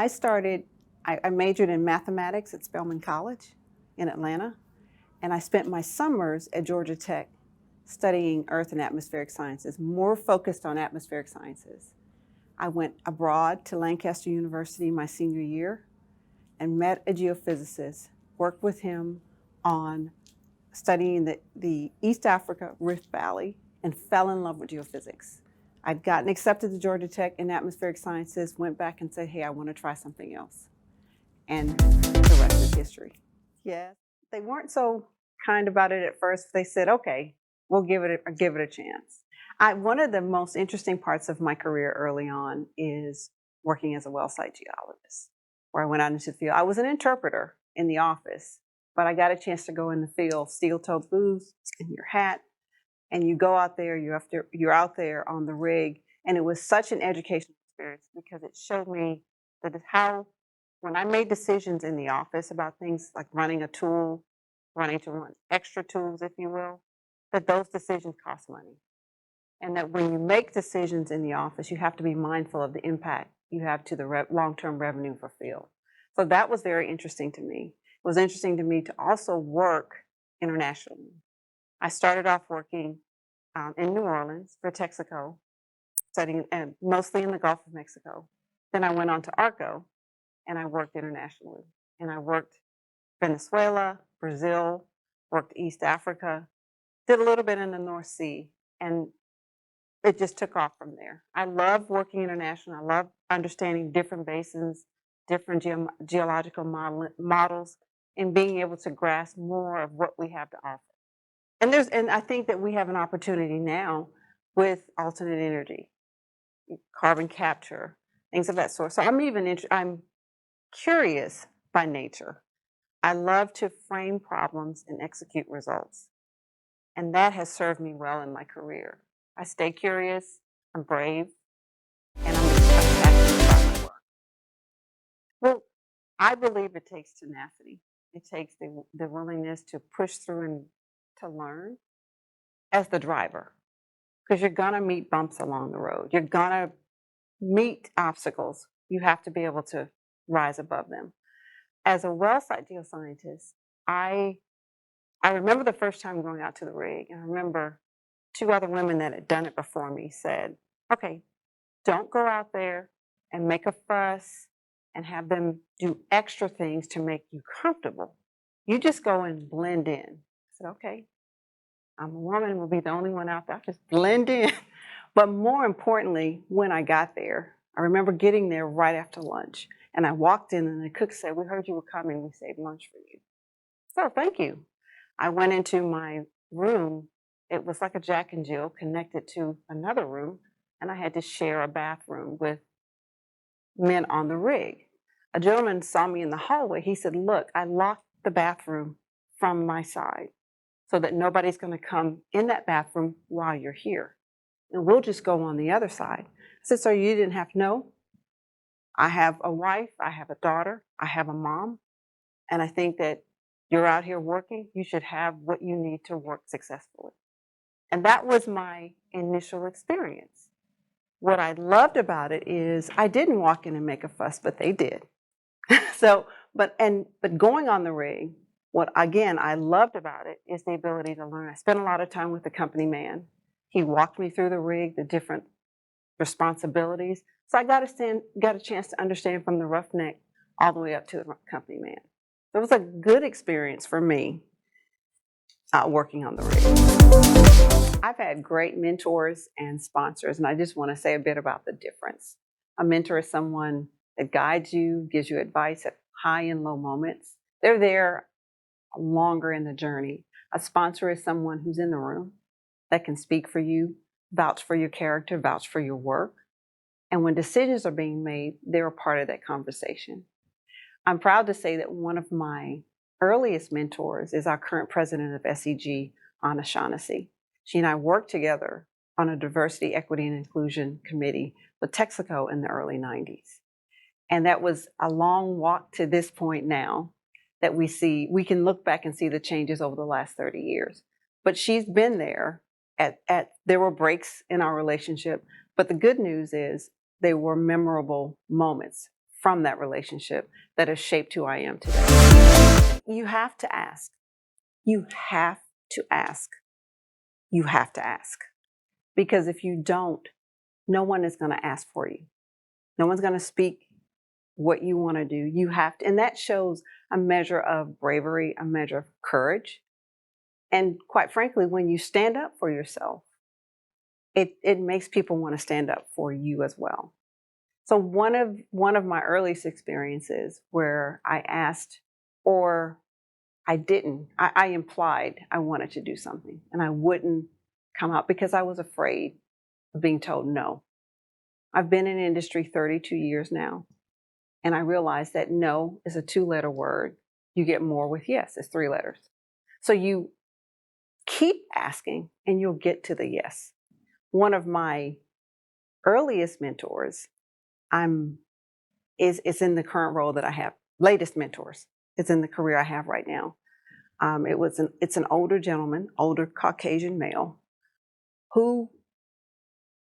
I majored in mathematics at Spelman College in Atlanta, and I spent my summers at Georgia Tech studying earth and atmospheric sciences, more focused on atmospheric sciences. I went abroad to Lancaster University my senior year and met a geophysicist, worked with him on studying the East Africa Rift Valley, and fell in love with geophysics. I'd gotten accepted to Georgia Tech in atmospheric sciences, went back and said, hey, I want to try something else. And the rest is history. Yeah, they weren't so kind about it at first. They said, okay, we'll give it a chance. One of the most interesting parts of my career early on is working as a well site geologist, where I went out into the field. I was an interpreter in the office, but I got a chance to go in the field, steel-toed boots and your hat, and you go out there, you're out there on the rig, and it was such an educational experience because it showed me that how, when I made decisions in the office about things like running a tool, running to run extra tools, if you will, that those decisions cost money. And that when you make decisions in the office, you have to be mindful of the impact you have to the long-term revenue for field. So that was very interesting to me. It was interesting to me to also work internationally. I started off working in New Orleans for Texaco, studying mostly in the Gulf of Mexico. Then I went on to ARCO, and I worked internationally. And I worked Venezuela, Brazil, worked East Africa, did a little bit in the North Sea, and it just took off from there. I love working international. I love understanding different basins, different geological models, and being able to grasp more of what we have to offer. And I think that we have an opportunity now with alternate energy, carbon capture, things of that sort. So I'm curious by nature. I love to frame problems and execute results. And that has served me well in my career. I stay curious, I'm brave, and I'm passionate about my work. Well, I believe it takes tenacity. It takes the willingness to push through and to learn as the driver, because you're gonna meet bumps along the road. You're gonna meet obstacles. You have to be able to rise above them. As a well site geoscientist, I remember the first time going out to the rig, and I remember two other women that had done it before me said, okay, don't go out there and make a fuss and have them do extra things to make you comfortable. You just go and blend in. I said, okay, I'm a woman, will be the only one out there. I just blend in. But more importantly, when I got there, I remember getting there right after lunch. And I walked in and the cook said, we heard you were coming. We saved lunch for you. So thank you. I went into my room. It was like a Jack and Jill connected to another room. And I had to share a bathroom with men on the rig. A gentleman saw me in the hallway. He said, look, I locked the bathroom from my side so that nobody's going to come in that bathroom while you're here. And we'll just go on the other side. I said, so you didn't have to know? I have a wife, I have a daughter, I have a mom, and I think that you're out here working, you should have what you need to work successfully. And that was my initial experience. What I loved about it is I didn't walk in and make a fuss, but they did. But going on the rig, what again I loved about it is the ability to learn. I spent a lot of time with the company man. He walked me through the rig, the different responsibilities. So I got a chance to understand from the roughneck all the way up to the company man. So it was a good experience for me working on the rig. I've had great mentors and sponsors, and I just want to say a bit about the difference. A mentor is someone that guides you, gives you advice at high and low moments. They're there longer in the journey. A sponsor is someone who's in the room that can speak for you, vouch for your character, vouch for your work. And when decisions are being made, they're a part of that conversation. I'm proud to say that one of my earliest mentors is our current president of SEG, Anna Shaughnessy. She and I worked together on a diversity, equity, and inclusion committee with Texaco in the early 90s. And that was a long walk to this point now that we can look back and see the changes over the last 30 years. But she's been there there were breaks in our relationship, but the good news is they were memorable moments from that relationship that has shaped who I am today. You have to ask. You have to ask. You have to ask. Because if you don't, no one is going to ask for you. No one's going to speak what you want to do. You have to, and that shows a measure of bravery, a measure of courage. And quite frankly, when you stand up for yourself, it makes people want to stand up for you as well. So one of my earliest experiences where I asked, or I didn't, I implied I wanted to do something and I wouldn't come out because I was afraid of being told no. I've been in industry 32 years now, and I realized that no is a 2-letter word. You get more with yes, it's 3 letters. So you keep asking and you'll get to the yes. One of my earliest mentors is in the current role that I have. Latest mentors is in the career I have right now. It's an older gentleman, older Caucasian male, who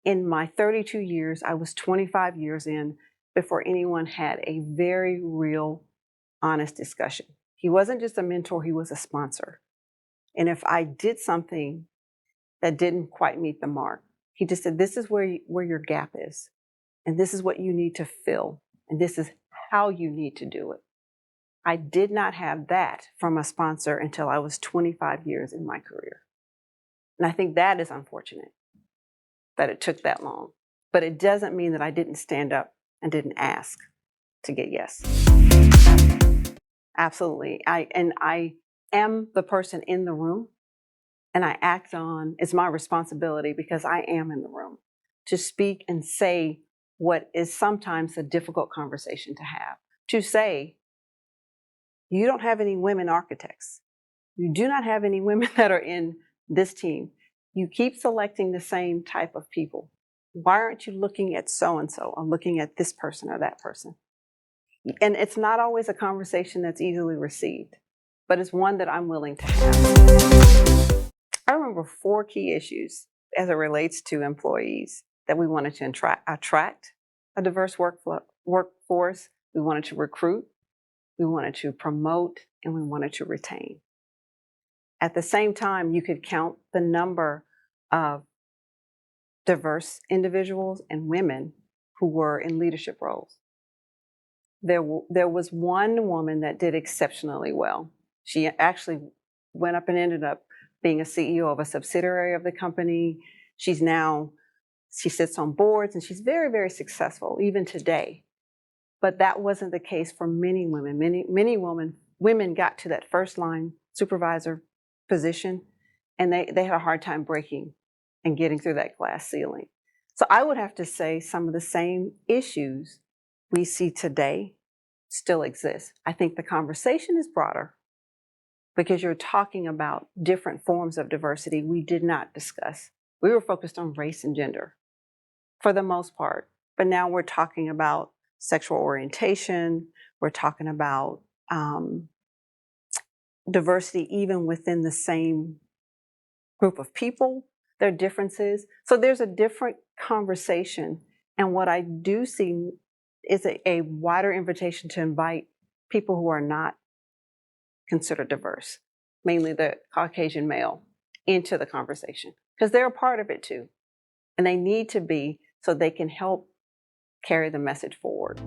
in my 32 years, I was 25 years in before anyone had a very real, honest discussion. He wasn't just a mentor, he was a sponsor. And if I did something that didn't quite meet the mark, he just said, this is where your gap is. And this is what you need to fill. And this is how you need to do it. I did not have that from a sponsor until I was 25 years in my career. And I think that is unfortunate that it took that long. But it doesn't mean that I didn't stand up and didn't ask to get yes. Absolutely. I am the person in the room, and I act on, it's my responsibility because I am in the room to speak and say what is sometimes a difficult conversation to have. To say, you don't have any women architects. You do not have any women that are in this team. You keep selecting the same type of people. Why aren't you looking at so-and-so or looking at this person or that person? And it's not always a conversation that's easily received, but it's one that I'm willing to have. I remember 4 key issues as it relates to employees that we wanted to attract a diverse workforce, we wanted to recruit, we wanted to promote, and we wanted to retain. At the same time, you could count the number of diverse individuals and women who were in leadership roles. There was one woman that did exceptionally well. She actually went up and ended up being a CEO of a subsidiary of the company. She sits on boards and she's very, very successful even today. But that wasn't the case for many women. Many women got to that first line supervisor position and they had a hard time breaking and getting through that glass ceiling. So I would have to say some of the same issues we see today still exist. I think the conversation is broader because you're talking about different forms of diversity we did not discuss. We were focused on race and gender for the most part, but now we're talking about sexual orientation. We're talking about diversity even within the same group of people. There are differences. So there's a different conversation. And what I do see is a wider invitation to invite people who are not considered diverse, mainly the Caucasian male, into the conversation because they're a part of it too. And they need to be so they can help carry the message forward.